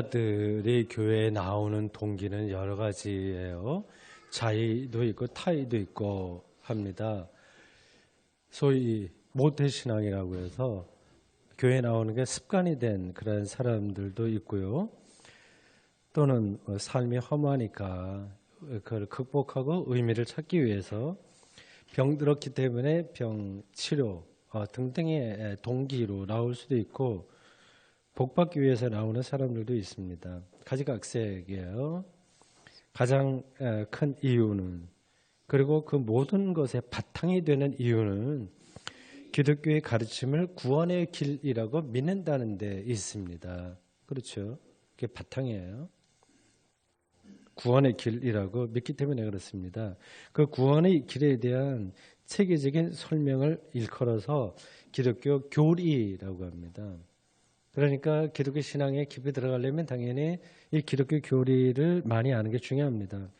들이 교회에 나오는 동기는 여러 가지예요. 자의도 있고 타의도 있고 합니다. 소위 모태신앙이라고 해서 교회에 나오는 게 습관이 된 그런 사람들도 있고요. 또는 삶이 험하니까 그걸 극복하고 의미를 찾기 위해서 병들었기 때문에 병 치료 등등의 동기로 나올 수도 있고, 복받기 위해서 나오는 사람들도 있습니다. 가지각색이에요. 가장 큰 이유는, 그리고 그 모든 것의 바탕이 되는 이유는 기독교의 가르침을 구원의 길이라고 믿는다는 데 있습니다. 그렇죠? 그게 바탕이에요. 구원의 길이라고 믿기 때문에 그렇습니다. 그 구원의 길에 대한 체계적인 설명을 일컬어서 기독교 교리라고 합니다. 그러니까 기독교 신앙에 깊이 들어가려면 당연히 이 기독교 교리를 많이 아는 게 중요합니다.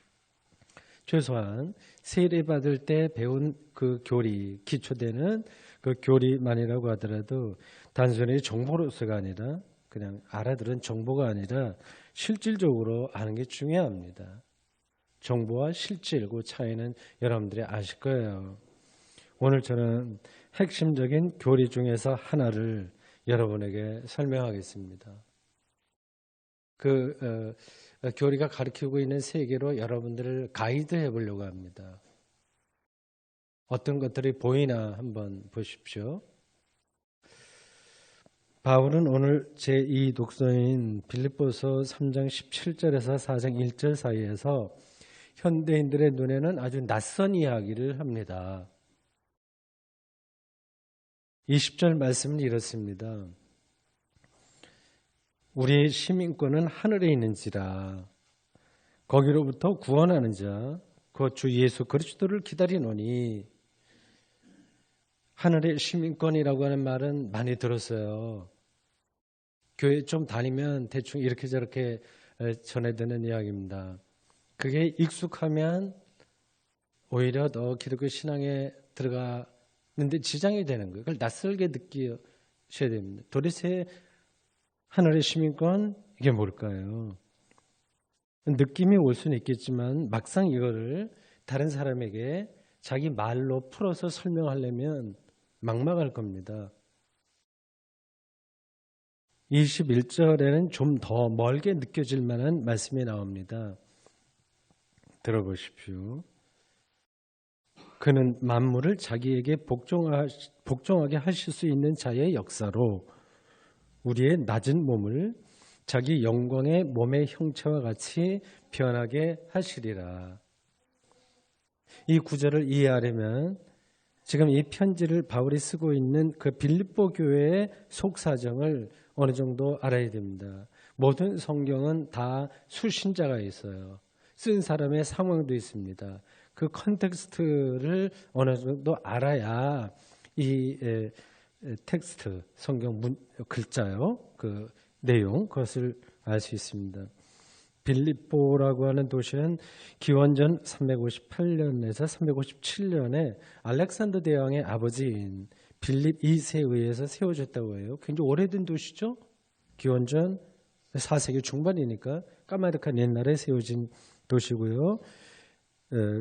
최소한 세례 받을 때 배운 그 교리, 기초되는 그 교리만이라고 하더라도 단순히 정보로서가 아니라, 그냥 알아들은 정보가 아니라 실질적으로 아는 게 중요합니다. 정보와 실질, 그 차이는 여러분들이 아실 거예요. 오늘 저는 핵심적인 교리 중에서 하나를 여러분에게 설명하겠습니다. 교리가 가르치고 있는 세계로 여러분들을 가이드해 보려고 합니다. 어떤 것들이 보이나 한번 보십시오. 바울은 오늘 제2 독서인 빌립보서 3장 17절에서 4장 1절 사이에서 현대인들의 눈에는 아주 낯선 이야기를 합니다. 20절 말씀은 이렇습니다. 우리의 시민권은 하늘에 있는지라 거기로부터 구원하는 자 곧 주 예수 그리스도를 기다리노니. 하늘의 시민권이라고 하는 말은 많이 들었어요. 교회 좀 다니면 대충 이렇게 저렇게 전해 듣는 이야기입니다. 그게 익숙하면 오히려 더 기독교 신앙에 들어가는데 지장이 되는 거예요. 그걸 낯설게 느끼셔야 됩니다. 도대체 하늘의 시민권, 이게 뭘까요? 느낌이 올 수는 있겠지만 막상 이거를 다른 사람에게 자기 말로 풀어서 설명하려면 막막할 겁니다. 21절에는 좀 더 멀게 느껴질 만한 말씀이 나옵니다. 들어보십시오. 그는 만물을 자기에게 복종하게 하실 수 있는 자의 역사로 우리의 낮은 몸을 자기 영광의 몸의 형체와 같이 변하게 하시리라. 이 구절을 이해하려면 지금 이 편지를 바울이 쓰고 있는 그 빌립보 교회의 속사정을 어느 정도 알아야 됩니다. 모든 성경은 다 수신자가 있어요. 쓴 사람의 상황도 있습니다. 그 컨텍스트를 어느 정도 알아야 이 텍스트, 성경 글자요, 그 내용, 그것을 알 수 있습니다. 빌립보라고 하는 도시는 기원전 358년에서 357년에 알렉산더 대왕의 아버지인 빌립 2세에 의해서 세워졌다고 해요. 굉장히 오래된 도시죠. 기원전 4세기 중반이니까 까마득한 옛날에 세워진 도시고요.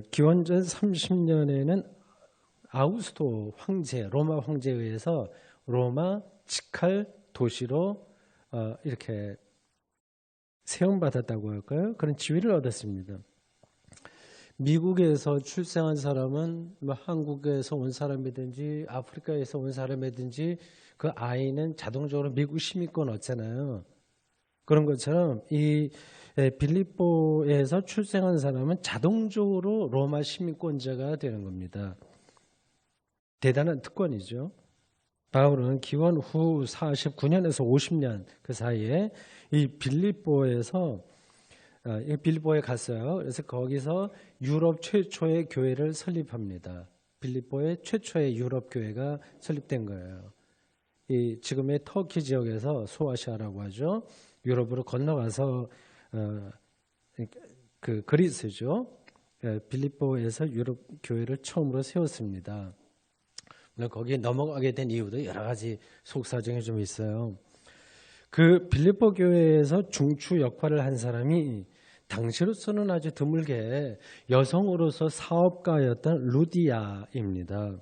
기원전 30년에는 아우구스토 황제, 로마 황제에 의해서 로마 직할 도시로 이렇게 세움받았다고 할까요? 그런 지위를 얻었습니다. 미국에서 출생한 사람은 한국에서 온 사람이든지 아프리카에서 온 사람이든지 그 아이는 자동적으로 미국 시민권 얻잖아요. 그런 것처럼 이 빌립보에서 출생한 사람은 자동적으로 로마 시민권자가 되는 겁니다. 대단한 특권이죠. 바울은 기원 후 49년에서 50년 그 사이에 이 빌립보에서 빌립보에 갔어요. 그래서 거기서 유럽 최초의 교회를 설립합니다. 빌립보의 최초의 유럽 교회가 설립된 거예요. 이 지금의 터키 지역에서 소아시아라고 하죠. 유럽으로 건너가서 그 그리스죠. 빌립보에서 유럽 교회를 처음으로 세웠습니다. 물론 거기에 넘어가게 된 이유도 여러 가지 속사정이 좀 있어요. 그 빌립보 교회에서 중추 역할을 한 사람이 당시로서는 아주 드물게 여성으로서 사업가였던 루디아입니다.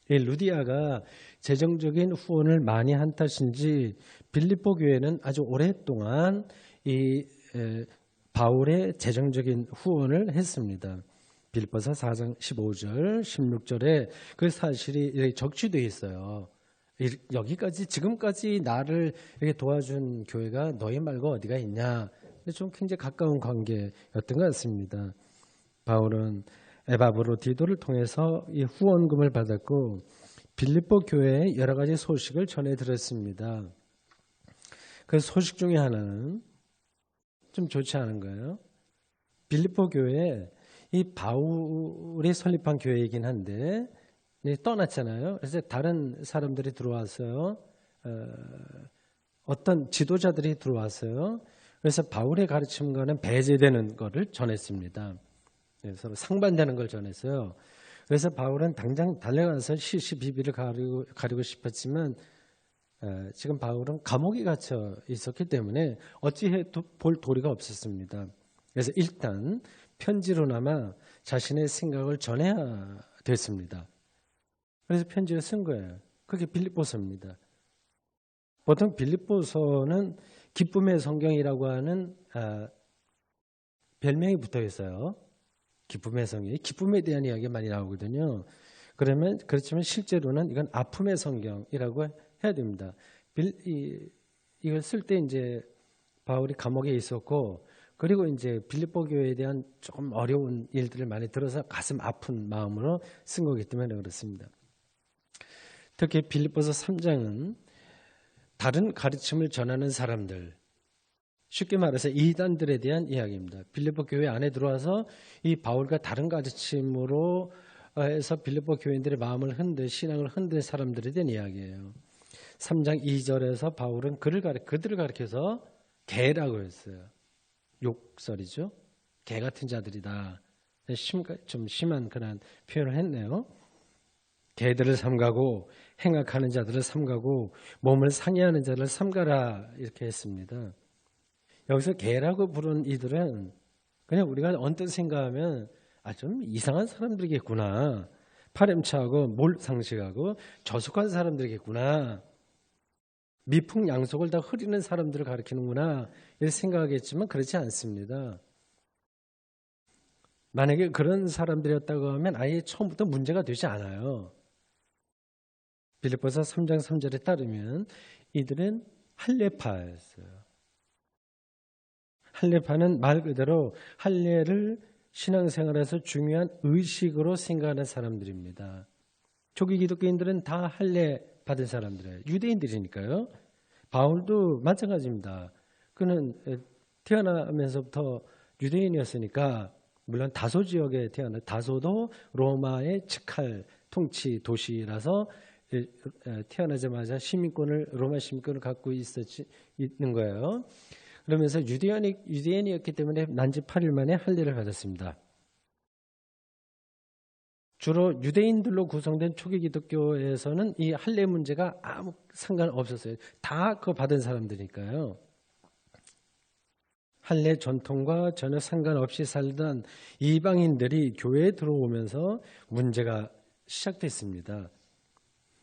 이 루디아가 재정적인 후원을 많이 한 탓인지 빌립보 교회는 아주 오랫동안 이 바울의 재정적인 후원을 했습니다. 빌립보서 4장 15절, 16절에 그 사실이 적시되어 있어요. 여기까지 지금까지 나를 이렇게 도와준 교회가 너희 말고 어디가 있냐. 좀 굉장히 가까운 관계였던 것 같습니다. 바울은 에바브로디도를 통해서 이 후원금을 받았고 빌립보 교회에 여러 가지 소식을 전해 들었습니다. 그 소식 중에 하나는 좀 좋지 않은 거예요. 빌립보 교회에 이 바울이 설립한 교회이긴 한데 떠났잖아요. 그래서 다른 사람들이 들어왔어요. 어떤 지도자들이 들어왔어요. 그래서 바울의 가르침과는 배제되는 것을 전했습니다. 서로 상반되는 걸 전했어요. 그래서 바울은 당장 달려가서 시시비비를 가리고 싶었지만 지금 바울은 감옥에 갇혀 있었기 때문에 어찌해 볼 도리가 없었습니다. 그래서 일단 편지로나마 자신의 생각을 전해야 됐습니다. 그래서 편지를 쓴 거예요. 그게 빌립보서입니다. 보통 빌립보서는 기쁨의 성경이라고 하는 별명이 붙어 있어요. 기쁨의 성경, 기쁨에 대한 이야기가 많이 나오거든요. 그렇지만 실제로는 이건 아픔의 성경이라고 해야 됩니다. 이걸 쓸 때 이제 바울이 감옥에 있었고, 그리고 이제 빌립보 교회에 대한 조금 어려운 일들을 많이 들어서 가슴 아픈 마음으로 쓴 거기 때문에 그렇습니다. 특히 빌립보서 3장은 다른 가르침을 전하는 사람들, 쉽게 말해서 이단들에 대한 이야기입니다. 빌립보 교회 안에 들어와서 이 바울과 다른 가르침으로 해서 빌립보 교인들의 마음을 신앙을 흔든 사람들에 대한 이야기예요. 3장 2절에서 바울은 그들을 가리켜서 개라고 했어요. 욕설이죠. 개 같은 자들이다. 좀 심한 그런 표현을 했네요. 개들을 삼가고 행악하는 자들을 삼가고 몸을 상해하는 자를 삼가라 이렇게 했습니다. 여기서 개라고 부른 이들은 그냥 우리가 언뜻 생각하면 좀 이상한 사람들이겠구나. 파렴치하고 몰상식하고 저속한 사람들이겠구나. 미풍양속을 다 흐리는 사람들을 가리키는구나 이렇게 생각하겠지만 그렇지 않습니다. 만약에 그런 사람들이었다고 하면 아예 처음부터 문제가 되지 않아요. 빌립보서 3장 3절에 따르면 이들은 할례파였어요. 할례파는 말 그대로 할례를 신앙생활에서 중요한 의식으로 생각하는 사람들입니다. 초기 기독교인들은 다 할례 받은 사람들이에요. 유대인들이니까요. 바울도 마찬가지입니다. 그는 태어나면서부터 유대인이었으니까 물론 다소 지역에 다소도 로마의 직할 통치 도시라서 태어나자마자 로마 시민권을 갖고 있는 거예요. 그러면서 유대인이었기 때문에 난지 8일 만에 할례를 받았습니다. 주로 유대인들로 구성된 초기 기독교에서는 이 할례 문제가 아무 상관없었어요. 다 그거 받은 사람들이니까요. 할례 전통과 전혀 상관없이 살던 이방인들이 교회에 들어오면서 문제가 시작됐습니다.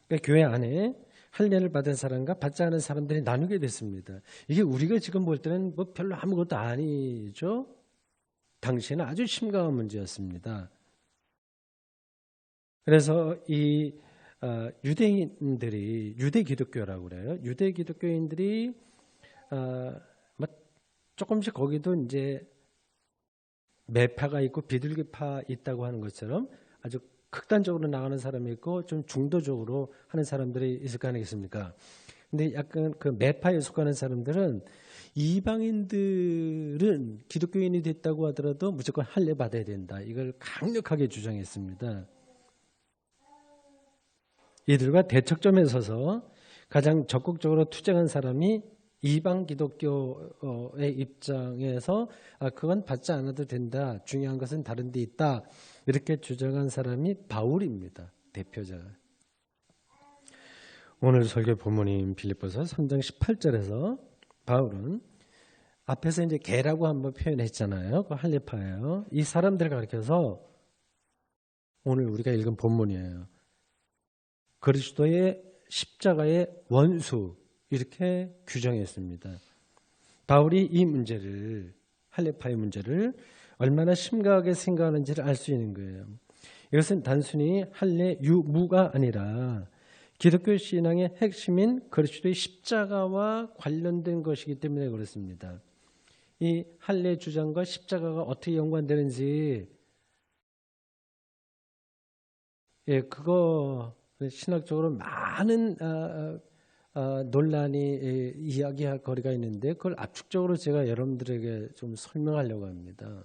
그러니까 교회 안에 할례를 받은 사람과 받지 않은 사람들이 나누게 됐습니다. 이게 우리가 지금 볼 때는 뭐 별로 아무것도 아니죠. 당시에는 아주 심각한 문제였습니다. 그래서 이 유대인들이 유대 기독교라고 그래요. 유대 기독교인들이 조금씩 거기도 이제 매파가 있고 비둘기파 있다고 하는 것처럼 아주 극단적으로 나가는 사람이 있고 좀 중도적으로 하는 사람들이 있을 거 아니겠습니까? 근데 약간 그 매파에 속하는 사람들은 이방인들은 기독교인이 됐다고 하더라도 무조건 할례 받아야 된다. 이걸 강력하게 주장했습니다. 이들과 대척점에 서서 가장 적극적으로 투쟁한 사람이 이방 기독교의 입장에서 그건 받지 않아도 된다. 중요한 것은 다른 데 있다. 이렇게 주장한 사람이 바울입니다. 대표자가. 오늘 설교 본문인 빌립보서 3장 18절에서 바울은 앞에서 이제 개라고 한번 표현했잖아요. 그 할례파예요. 이 사람들을 가리켜서 오늘 우리가 읽은 본문이에요. 그리스도의 십자가의 원수 이렇게 규정했습니다. 바울이 이 문제를 할례파의 문제를 얼마나 심각하게 생각하는지를 알 수 있는 거예요. 이것은 단순히 할례 유무가 아니라 기독교 신앙의 핵심인 그리스도의 십자가와 관련된 것이기 때문에 그렇습니다. 이 할례 주장과 십자가가 어떻게 연관되는지 그거 신학적으로 많은 논란이 이야기할 거리가 있는데 그걸 압축적으로 제가 여러분들에게 좀 설명하려고 합니다.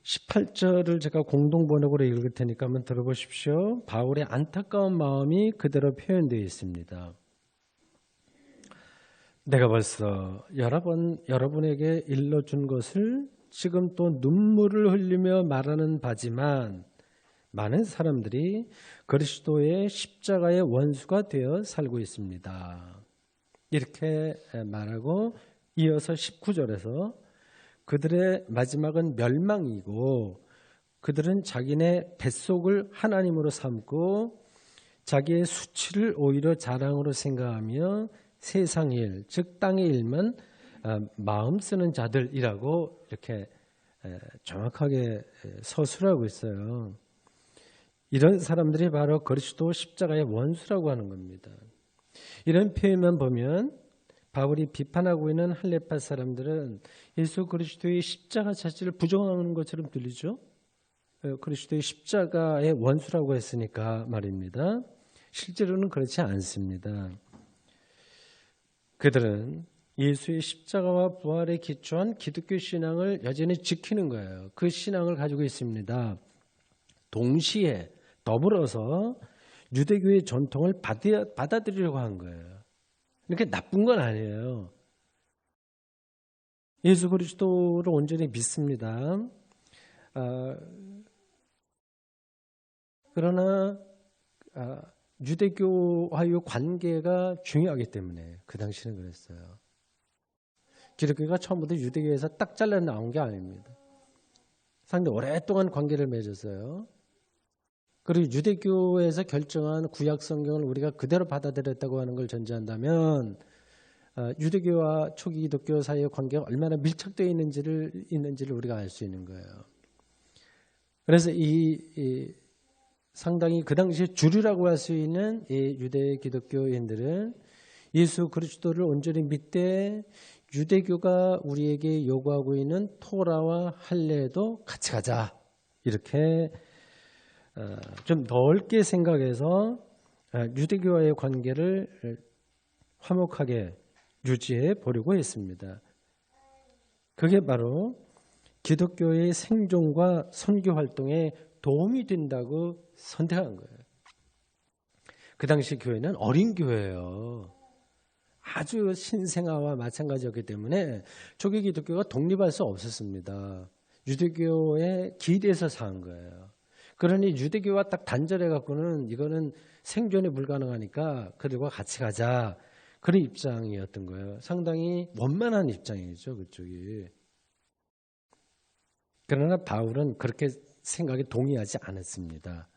18절을 제가 공동번역으로 읽을 테니까 한번 들어보십시오. 바울의 안타까운 마음이 그대로 표현되어 있습니다. 내가 벌써 여러 번 여러분에게 일러준 것을 지금 또 눈물을 흘리며 말하는 바지만 많은 사람들이 그리스도의 십자가의 원수가 되어 살고 있습니다. 이렇게 말하고 이어서 19절에서 그들의 마지막은 멸망이고 그들은 자기네 뱃속을 하나님으로 삼고 자기의 수치를 오히려 자랑으로 생각하며 세상 일, 즉 땅의 일만 마음 쓰는 자들이라고 이렇게 정확하게 서술하고 있어요. 이런 사람들이 바로 그리스도 십자가의 원수라고 하는 겁니다. 이런 표현만 보면 바울이 비판하고 있는 할례파 사람들은 예수 그리스도의 십자가 자체를 부정하는 것처럼 들리죠. 그리스도의 십자가의 원수라고 했으니까 말입니다. 실제로는 그렇지 않습니다. 그들은 예수의 십자가와 부활에 기초한 기독교 신앙을 여전히 지키는 거예요. 그 신앙을 가지고 있습니다. 동시에 더불어서 유대교의 전통을 받아들이려고 한 거예요. 이렇게 나쁜 건 아니에요. 예수 그리스도를 온전히 믿습니다. 그러나 유대교와의 관계가 중요하기 때문에 그 당시는 그랬어요. 기독교가 처음부터 유대교에서 딱 잘라 나온 게 아닙니다. 상당히 오랫동안 관계를 맺었어요. 그리고 유대교에서 결정한 구약 성경을 우리가 그대로 받아들였다고 하는 걸 전제한다면 유대교와 초기 기독교 사이의 관계가 얼마나 밀착되어 있는지를 우리가 알 수 있는 거예요. 그래서 이 상당히 그 당시에 주류라고 할 수 있는 이 유대 기독교인들은 예수 그리스도를 온전히 믿되 유대교가 우리에게 요구하고 있는 토라와 할례도 같이 가자 이렇게 좀 넓게 생각해서 유대교와의 관계를 화목하게 유지해 보려고 했습니다. 그게 바로 기독교의 생존과 선교 활동에 도움이 된다고 선택한 거예요. 그 당시 교회는 어린 교회예요. 아주 신생아와 마찬가지였기 때문에 초기 기독교가 독립할 수 없었습니다. 유대교의 기대에서 산 거예요. 그러니 유대교와 딱 단절해 갖고는 이거는 생존이 불가능하니까 그들과 같이 가자. 그런 입장이었던 거예요. 상당히 원만한 입장이죠, 그쪽이. 그러나 바울은 그렇게 생각에 동의하지 않았습니다.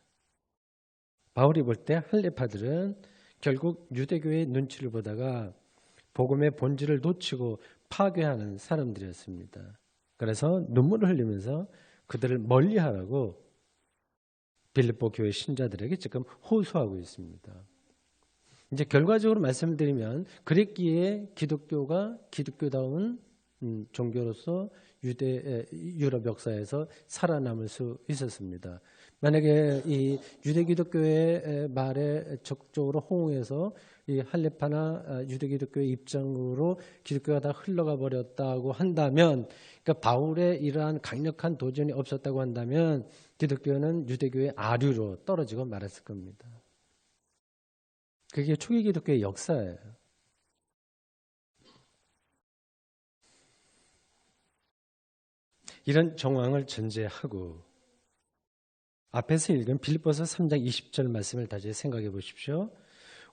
바울이 볼 때 할례파들은 결국 유대교의 눈치를 보다가 복음의 본질을 놓치고 파괴하는 사람들이었습니다. 그래서 눈물을 흘리면서 그들을 멀리하라고 빌립보 교회 신자들에게 지금 호소하고 있습니다. 이제 결과적으로 말씀을 드리면 그랬기에 기독교가 기독교다운 종교로서 유럽 역사에서 살아남을 수 있었습니다. 만약에 이 유대 기독교의 말에 적극적으로 호응해서 이 할례파나 유대 기독교의 입장으로 기독교가 다 흘러가 버렸다고 한다면, 그러니까 바울의 이러한 강력한 도전이 없었다고 한다면 기독교는 유대교의 아류로 떨어지고 말았을 겁니다. 그게 초기 기독교의 역사예요. 이런 정황을 전제하고 앞에서 읽은 빌립보서 3장 20절 말씀을 다시 생각해 보십시오.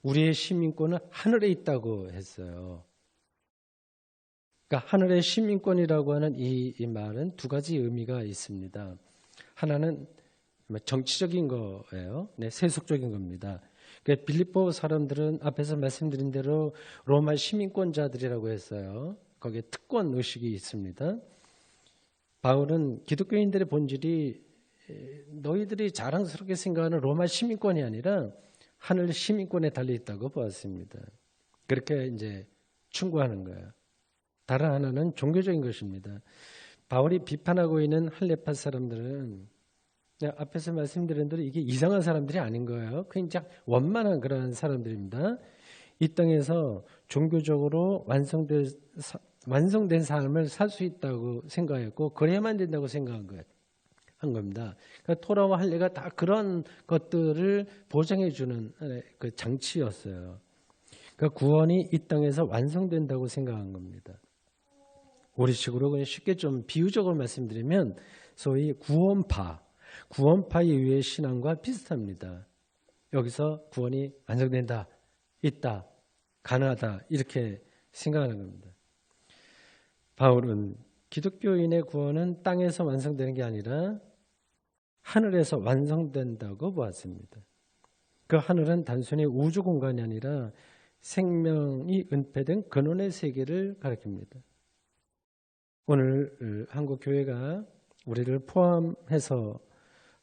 우리의 시민권은 하늘에 있다고 했어요. 그러니까 하늘의 시민권이라고 하는 이 말은 두 가지 의미가 있습니다. 하나는 정치적인 거예요. 네, 세속적인 겁니다. 그러니까 빌립보 사람들은 앞에서 말씀드린 대로 로마 시민권자들이라고 했어요. 거기에 특권 의식이 있습니다. 바울은 기독교인들의 본질이 너희들이 자랑스럽게 생각하는 로마 시민권이 아니라 하늘 시민권에 달려 있다고 보았습니다. 그렇게 이제 충고하는 거예요. 다른 하나는 종교적인 것입니다. 바울이 비판하고 있는 할레파 사람들은 앞에서 말씀드린 대로 이게 이상한 사람들이 아닌 거예요. 그냥 원만한 그런 사람들입니다. 이 땅에서 종교적으로 완성된 삶을 살 수 있다고 생각했고 그래야만 된다고 생각한 거예요. 한 겁니다. 그러니까 토라와 할례가 다 그런 것들을 보장해 주는 그 장치였어요. 그러니까 구원이 이 땅에서 완성된다고 생각한 겁니다. 우리식으로 그냥 쉽게 좀 비유적으로 말씀드리면 소위 구원파의 이후의 신앙과 비슷합니다. 여기서 구원이 완성된다, 있다, 가능하다 이렇게 생각하는 겁니다. 바울은 기독교인의 구원은 땅에서 완성되는 게 아니라 하늘에서 완성된다고 보았습니다. 그 하늘은 단순히 우주 공간이 아니라 생명이 은폐된 근원의 세계를 가리킵니다. 오늘 한국 교회가 우리를 포함해서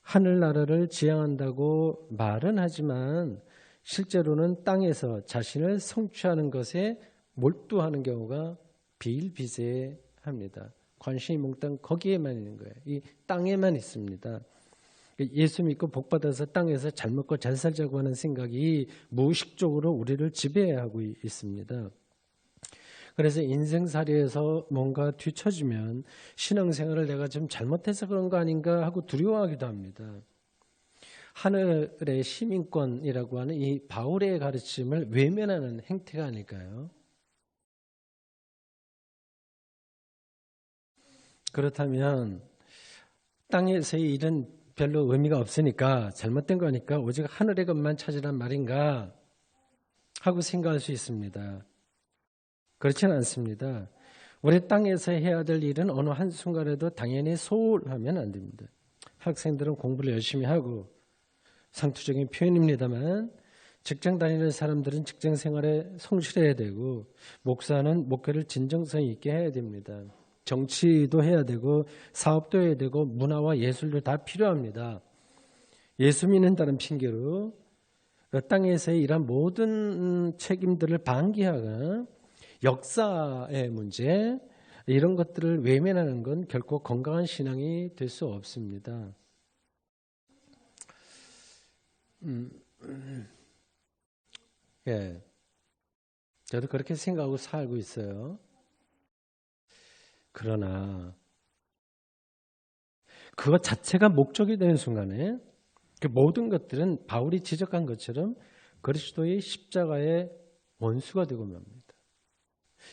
하늘나라를 지향한다고 말은 하지만 실제로는 땅에서 자신을 성취하는 것에 몰두하는 경우가 비일비재합니다. 관심이 몽땅 거기에만 있는 거예요. 이 땅에만 있습니다. 예수 믿고 복받아서 땅에서 잘 먹고 잘 살자고 하는 생각이 무의식적으로 우리를 지배하고 있습니다. 그래서 인생살이에서 뭔가 뒤처지면 신앙생활을 내가 좀 잘못해서 그런 거 아닌가 하고 두려워하기도 합니다. 하늘의 시민권이라고 하는 이 바울의 가르침을 외면하는 행태가 아닐까요? 그렇다면 땅에서의 일은 별로 의미가 없으니까 잘못된 거니까 오직 하늘의 것만 찾으란 말인가 하고 생각할 수 있습니다. 그렇지는 않습니다. 우리 땅에서 해야 될 일은 어느 한순간에도 당연히 소홀하면 안 됩니다. 학생들은 공부를 열심히 하고 상투적인 표현입니다만 직장 다니는 사람들은 직장 생활에 성실해야 되고 목사는 목회를 진정성 있게 해야 됩니다. 정치도 해야 되고 사업도 해야 되고 문화와 예술도 다 필요합니다. 예수 믿는다는 핑계로 땅에서의 이런 모든 책임들을 방기하거나 역사의 문제 이런 것들을 외면하는 건 결코 건강한 신앙이 될 수 없습니다. 예, 저도 그렇게 생각하고 살고 있어요. 그러나 그것 자체가 목적이 되는 순간에 그 모든 것들은 바울이 지적한 것처럼 그리스도의 십자가의 원수가 되고 맙니다.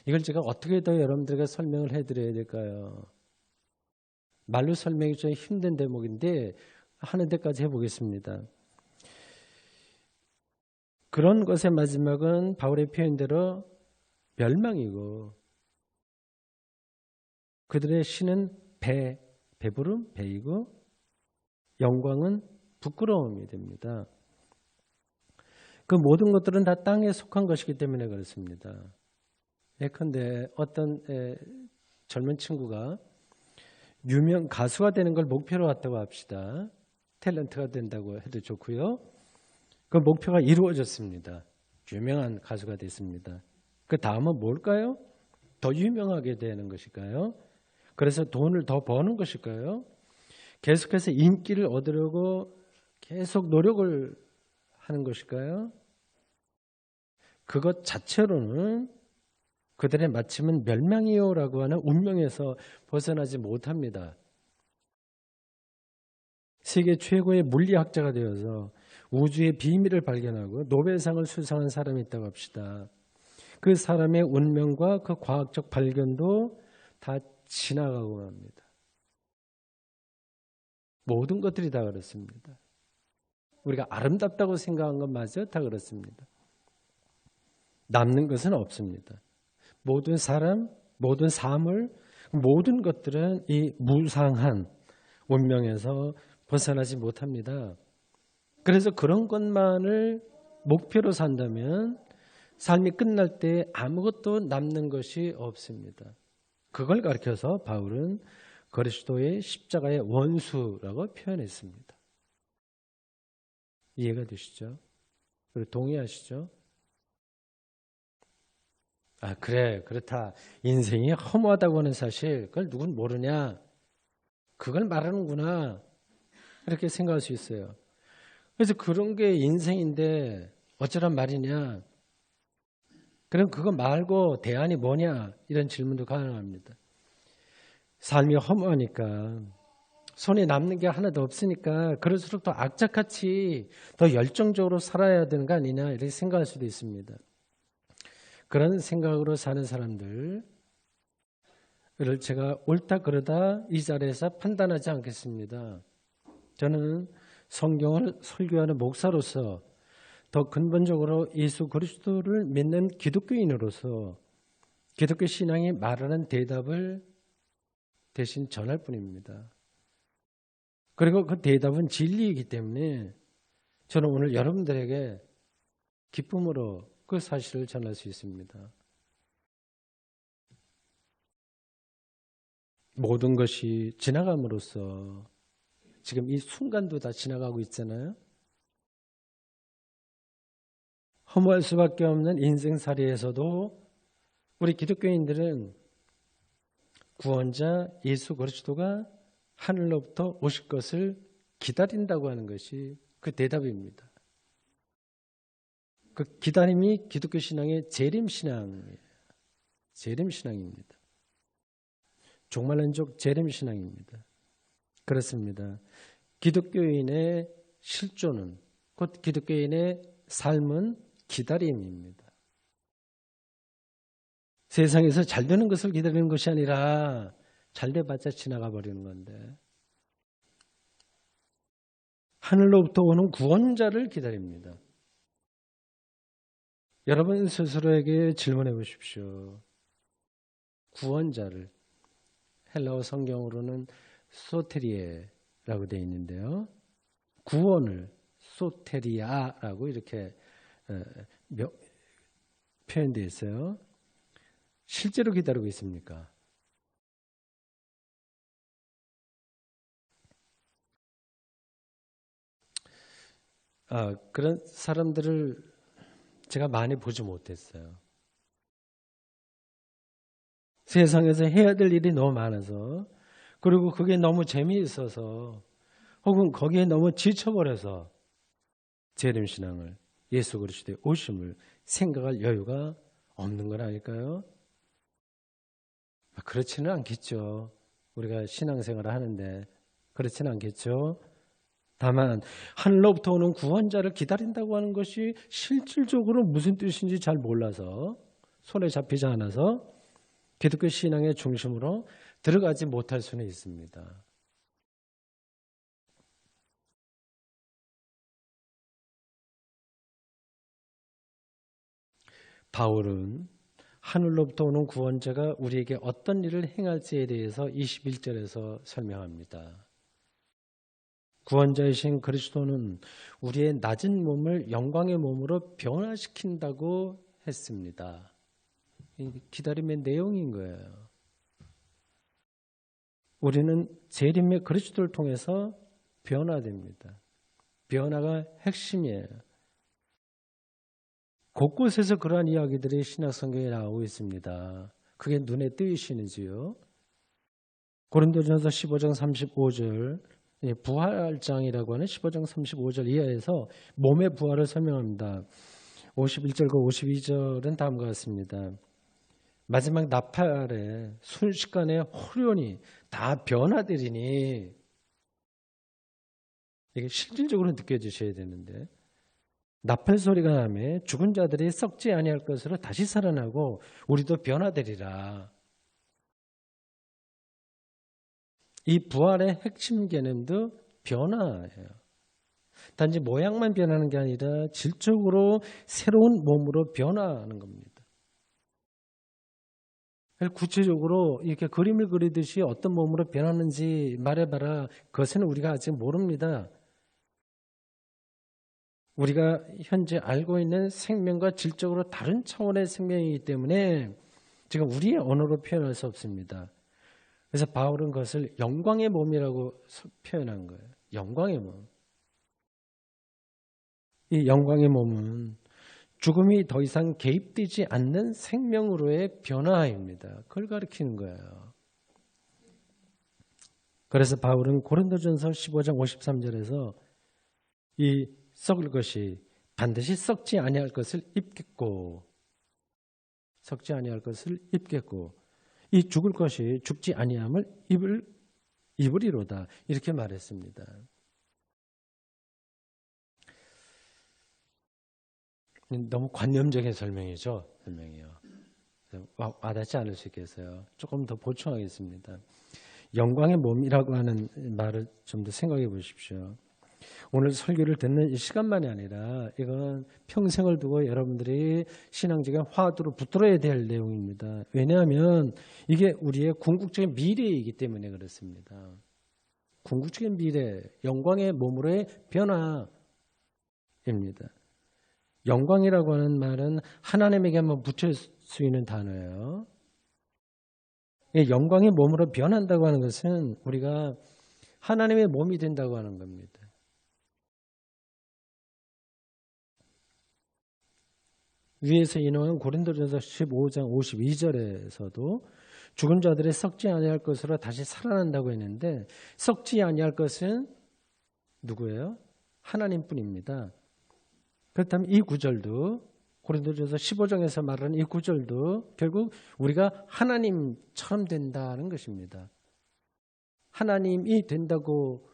이걸 제가 어떻게 더 여러분들에게 설명을 해드려야 될까요? 말로 설명이 좀 힘든 대목인데 하는 데까지 해보겠습니다. 그런 것의 마지막은 바울의 표현대로 멸망이고 그들의 신은 배부름, 배이고 영광은 부끄러움이 됩니다. 그 모든 것들은 다 땅에 속한 것이기 때문에 그렇습니다. 예컨대 어떤 젊은 친구가 유명 가수가 되는 걸 목표로 왔다고 합시다. 탤런트가 된다고 해도 좋고요. 그 목표가 이루어졌습니다. 유명한 가수가 됐습니다. 그 다음은 뭘까요? 더 유명하게 되는 것일까요? 그래서 돈을 더 버는 것일까요? 계속해서 인기를 얻으려고 계속 노력을 하는 것일까요? 그것 자체로는 그들의 마침은 멸망이요라고 하는 운명에서 벗어나지 못합니다. 세계 최고의 물리학자가 되어서 우주의 비밀을 발견하고 노벨상을 수상한 사람이 있다고 합시다. 그 사람의 운명과 그 과학적 발견도 다 지나가고 합니다. 모든 것들이 다 그렇습니다. 우리가 아름답다고 생각한 건 맞아요? 다 그렇습니다. 남는 것은 없습니다. 모든 사람, 모든 사물, 모든 것들은 이 무상한 운명에서 벗어나지 못합니다. 그래서 그런 것만을 목표로 산다면 삶이 끝날 때 아무것도 남는 것이 없습니다. 그걸 가르쳐서 바울은 그리스도의 십자가의 원수라고 표현했습니다. 이해가 되시죠? 그리고 동의하시죠? 아, 그래, 그렇다. 인생이 허무하다고 하는 사실, 그걸 누군 모르냐? 그걸 말하는구나. 이렇게 생각할 수 있어요. 그래서 그런 게 인생인데 어쩌란 말이냐? 그럼 그거 말고 대안이 뭐냐? 이런 질문도 가능합니다. 삶이 허무하니까 손에 남는 게 하나도 없으니까 그럴수록 더 악착같이 더 열정적으로 살아야 되는 거 아니냐 이렇게 생각할 수도 있습니다. 그런 생각으로 사는 사람들을 제가 옳다 그러다 이 자리에서 판단하지 않겠습니다. 저는 성경을 설교하는 목사로서 더 근본적으로 예수 그리스도를 믿는 기독교인으로서 기독교 신앙이 말하는 대답을 대신 전할 뿐입니다. 그리고 그 대답은 진리이기 때문에 저는 오늘 여러분들에게 기쁨으로 그 사실을 전할 수 있습니다. 모든 것이 지나감으로써 지금 이 순간도 다 지나가고 있잖아요. 허무할 수밖에 없는 인생살이에서도 우리 기독교인들은 구원자 예수 그리스도가 하늘로부터 오실 것을 기다린다고 하는 것이 그 대답입니다. 그 기다림이 기독교 신앙의 재림신앙이에요. 재림신앙입니다. 종말론적 재림신앙입니다. 그렇습니다. 기독교인의 실존은 곧 기독교인의 삶은 기다림입니다. 세상에서 잘 되는 것을 기다리는 것이 아니라 잘 돼봤자 지나가 버리는 건데 하늘로부터 오는 구원자를 기다립니다. 여러분 스스로에게 질문해 보십시오. 구원자를 헬라어 성경으로는 소테리에라고 되어 있는데요. 구원을 소테리아라고 이렇게 표현되어 있어요. 실제로 기다리고 있습니까? 그런 사람들을 제가 많이 보지 못했어요. 세상에서 해야 될 일이 너무 많아서 그리고 그게 너무 재미있어서 혹은 거기에 너무 지쳐버려서 재림신앙을 예수 그리스도의 오심을 생각할 여유가 없는 건 아닐까요? 그렇지는 않겠죠. 우리가 신앙생활을 하는데 그렇지는 않겠죠. 다만 하늘로부터 오는 구원자를 기다린다고 하는 것이 실질적으로 무슨 뜻인지 잘 몰라서 손에 잡히지 않아서 기독교 신앙의 중심으로 들어가지 못할 수는 있습니다. 바울은 하늘로부터 오는 구원자가 우리에게 어떤 일을 행할지에 대해서 21절에서 설명합니다. 구원자이신 그리스도는 우리의 낮은 몸을 영광의 몸으로 변화시킨다고 했습니다. 기다림의 내용인 거예요. 우리는 재림의 그리스도를 통해서 변화됩니다. 변화가 핵심이에요. 곳곳에서 그러한 이야기들이 신약 성경에 나오고 있습니다. 그게 눈에 띄시는지요? 고린도전서 15장 35절 부활장이라고 하는 15장 35절 이하에서 몸의 부활을 설명합니다. 51절과 52절은 다음과 같습니다. 마지막 나팔에 순식간에 호련히 다 변화되리니 이게 실질적으로 느껴지셔야 되는데 나팔 소리가 나면 죽은 자들이 썩지 아니할 것으로 다시 살아나고 우리도 변화되리라. 이 부활의 핵심 개념도 변화예요. 단지 모양만 변하는 게 아니라 질적으로 새로운 몸으로 변화하는 겁니다. 구체적으로 이렇게 그림을 그리듯이 어떤 몸으로 변하는지 말해봐라. 그것은 우리가 아직 모릅니다. 우리가 현재 알고 있는 생명과 질적으로 다른 차원의 생명이기 때문에 지금 우리의 언어로 표현할 수 없습니다. 그래서 바울은 그것을 영광의 몸이라고 표현한 거예요. 영광의 몸. 이 영광의 몸은 죽음이 더 이상 개입되지 않는 생명으로의 변화입니다. 그걸 가리키는 거예요. 그래서 바울은 고린도전서 15장 53절에서 이 썩을 것이 반드시 썩지 아니할 것을 입겠고 썩지 아니할 것을 입겠고 이 죽을 것이 죽지 아니함을 입으리로다 이렇게 말했습니다. 너무 관념적인 설명이죠. 설명이요. 와닿지 않을 수 있겠어요. 조금 더 보충하겠습니다. 영광의 몸이라고 하는 말을 좀 더 생각해 보십시오. 오늘 설교를 듣는 이 시간만이 아니라 이건 평생을 두고 여러분들이 신앙적인 화두로 붙들어야 될 내용입니다. 왜냐하면 이게 우리의 궁극적인 미래이기 때문에 그렇습니다. 궁극적인 미래, 영광의 몸으로의 변화입니다. 영광이라고 하는 말은 하나님에게 한번 붙일 수 있는 단어예요. 영광의 몸으로 변한다고 하는 것은 우리가 하나님의 몸이 된다고 하는 겁니다. 위에서 인용한 고린도전서 15장 52절에서도 죽은 자들이 썩지 아니할 것으로 다시 살아난다고 했는데 썩지 아니할 것은 누구예요? 하나님뿐입니다. 그렇다면 이 구절도 고린도전서 15장에서 말하는 이 구절도 결국 우리가 하나님처럼 된다는 것입니다. 하나님이 된다고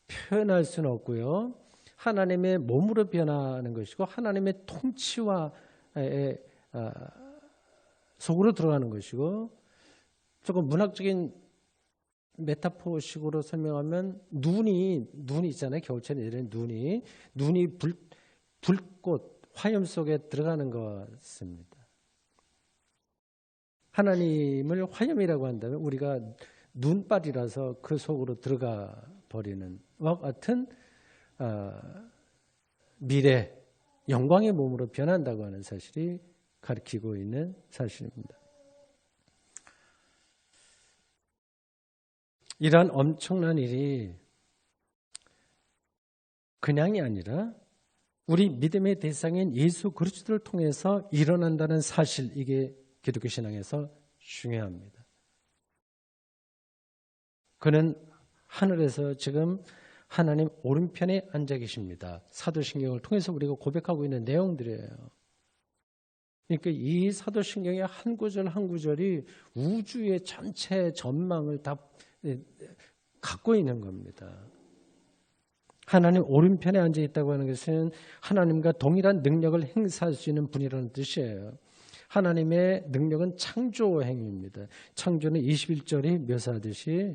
표현할 수는 없고요. 하나님의 몸으로 변하는 것이고 하나님의 통치와 속으로 들어가는 것이고 조금 문학적인 메타포식으로 설명하면 눈이 있잖아요. 겨울철에 내리는 눈이 불꽃 화염 속에 들어가는 것입니다. 하나님을 화염이라고 한다면 우리가 눈발이라서 그 속으로 들어가 버리는 와 같은 미래 영광의 몸으로 변한다고 하는 사실이 가리키고 있는 사실입니다. 이러한 엄청난 일이 그냥이 아니라 우리 믿음의 대상인 예수 그리스도를 통해서 일어난다는 사실, 이게 기독교 신앙에서 중요합니다. 그는 하늘에서 지금 하나님 오른편에 앉아 계십니다. 사도신경을 통해서 우리가 고백하고 있는 내용들이에요. 그러니까 이 사도신경의 한 구절 한 구절이 우주의 전체 전망을 다 갖고 있는 겁니다. 하나님 오른편에 앉아 있다고 하는 것은 하나님과 동일한 능력을 행사할 수 있는 분이라는 뜻이에요. 하나님의 능력은 창조 행위입니다. 창조는 21절이 묘사하듯이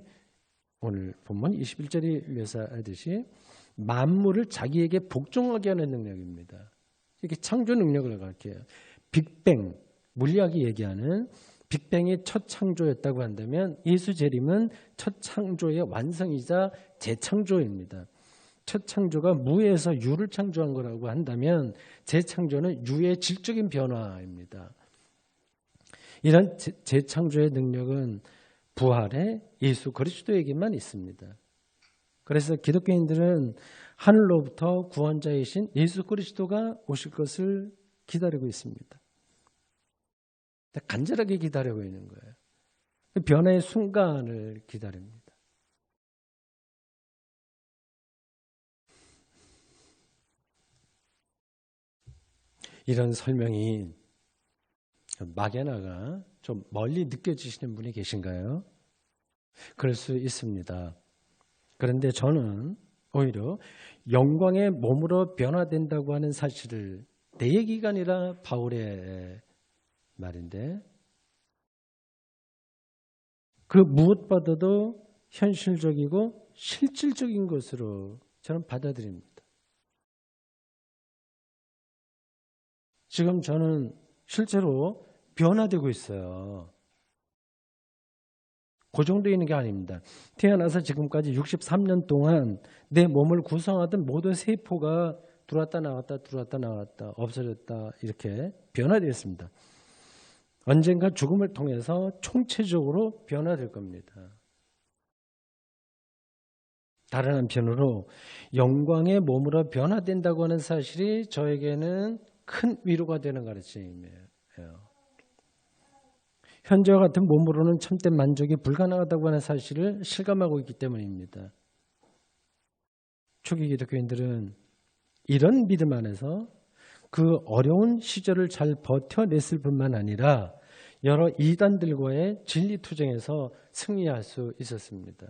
오늘 본문 21절이 묘사하듯이 만물을 자기에게 복종하게 하는 능력입니다. 이렇게 창조 능력을 가르쳐요. 빅뱅, 물리학이 얘기하는 빅뱅이 첫 창조였다고 한다면 예수 재림은 첫 창조의 완성이자 재창조입니다. 첫 창조가 무에서 유를 창조한 거라고 한다면 재창조는 유의 질적인 변화입니다. 이런 재창조의 능력은 부활의 예수 그리스도에게만 있습니다. 그래서 기독교인들은 하늘로부터 구원자이신 예수 그리스도가 오실 것을 기다리고 있습니다. 간절하게 기다리고 있는 거예요. 변화의 순간을 기다립니다. 이런 설명이 막연하가 좀 멀리 느껴지시는 분이 계신가요? 그럴 수 있습니다. 그런데 저는 오히려 영광의 몸으로 변화된다고 하는 사실을 내 얘기가 아니라 바울의 말인데 그 무엇보다도 현실적이고 실질적인 것으로 저는 받아들입니다. 지금 저는 실제로 변화되고 있어요. 고정되어 있는 게 아닙니다. 태어나서 지금까지 63년 동안 내 몸을 구성하던 모든 세포가 들어왔다 나왔다 없어졌다 이렇게 변화되었습니다. 언젠가 죽음을 통해서 총체적으로 변화될 겁니다. 다른 한편으로 영광의 몸으로 변화된다고 하는 사실이 저에게는 큰 위로가 되는 가르침이에요. 현재와 같은 몸으로는 참된 만족이 불가능하다고 하는 사실을 실감하고 있기 때문입니다. 초기 기독교인들은 이런 믿음 안에서 그 어려운 시절을 잘 버텨냈을 뿐만 아니라 여러 이단들과의 진리투쟁에서 승리할 수 있었습니다.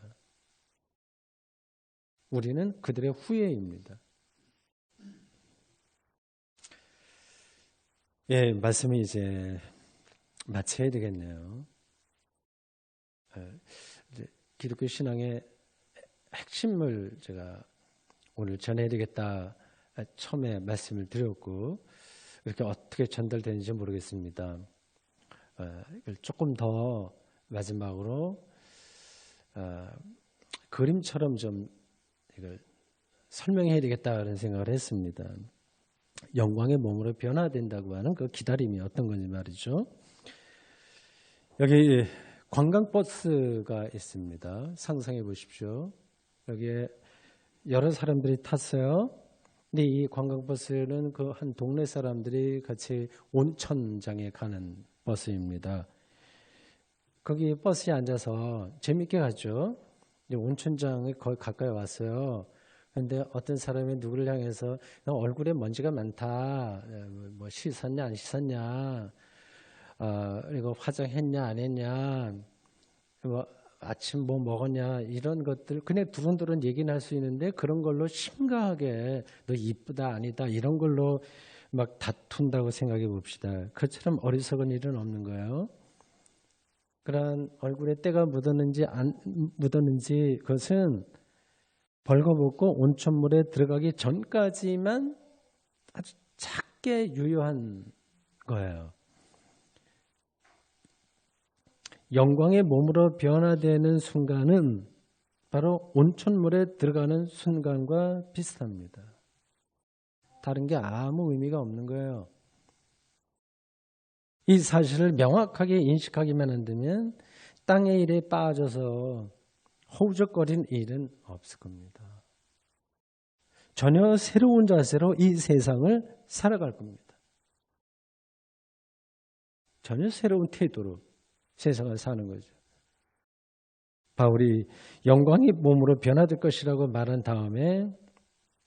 우리는 그들의 후예입니다. 예, 말씀이 이제 마쳐야 되겠네요. 기독교 신앙의 핵심을 제가 오늘 전해야 되겠다 처음에 말씀을 드렸고 이렇게 어떻게 전달되는지 모르겠습니다. 이걸 조금 더 마지막으로 그림처럼 좀 이걸 설명해야 되겠다는 생각을 했습니다. 영광의 몸으로 변화된다고 하는 그 기다림이 어떤 건지 말이죠. 여기 관광버스가 있습니다. 상상해 보십시오. 여기에 여러 사람들이 탔어요. 근데 이 관광버스는 그 한 동네 사람들이 같이 온천장에 가는 버스입니다. 거기 버스에 앉아서 재밌게 갔죠. 온천장에 거의 가까이 왔어요. 그런데 어떤 사람이 누구를 향해서 너 얼굴에 먼지가 많다. 뭐 씻었냐 안 씻었냐. 그리고 화장했냐 안 했냐. 뭐 아침 뭐 먹었냐 이런 것들 그냥 두런두런 얘기는 할 수 있는데 그런 걸로 심각하게 너 이쁘다 아니다 이런 걸로 막 다툰다고 생각해 봅시다. 그처럼 어리석은 일은 없는 거예요. 그러한 얼굴에 때가 묻었는지 안 묻었는지 그것은 벌거벗고 온천물에 들어가기 전까지만 아주 작게 유효한 거예요. 영광의 몸으로 변화되는 순간은 바로 온천물에 들어가는 순간과 비슷합니다. 다른 게 아무 의미가 없는 거예요. 이 사실을 명확하게 인식하기만 한다면 땅의 일에 빠져서 허우적거린 일은 없을 겁니다. 전혀 새로운 자세로 이 세상을 살아갈 겁니다. 전혀 새로운 태도로 세상을 사는 거죠. 바울이 영광이 몸으로 변화될 것이라고 말한 다음에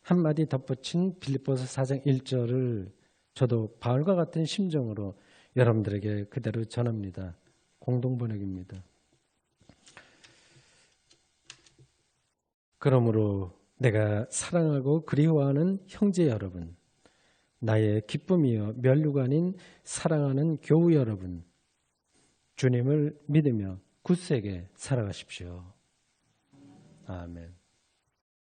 한마디 덧붙인 빌립보서 4장 1절을 저도 바울과 같은 심정으로 여러분들에게 그대로 전합니다. 공동번역입니다. 그러므로 내가 사랑하고 그리워하는 형제 여러분, 나의 기쁨이요 멸류가 아닌 사랑하는 교우 여러분, 주님을 믿으며 굳세게 살아가십시오. 아멘.